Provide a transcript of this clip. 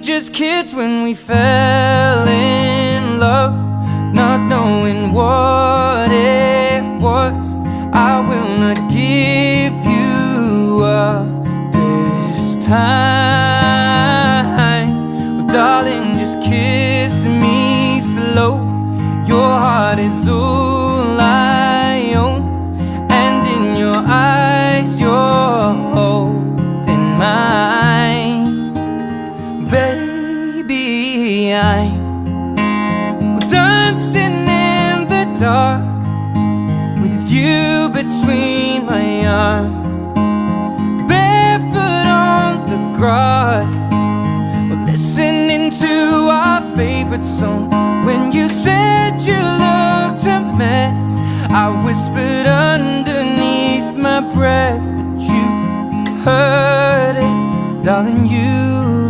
just kids when we fell in love, not knowing what it was. I will not give you up this time. Oh, darling, just kiss me slow. Your heart is all I own, and in your eyes you're holding mine. Baby, I'm dancing in the dark with you between my arms, barefoot on the grass, listening to our favorite song. When you said you looked a mess, I whispered underneath my breath, but you heard it, darling, you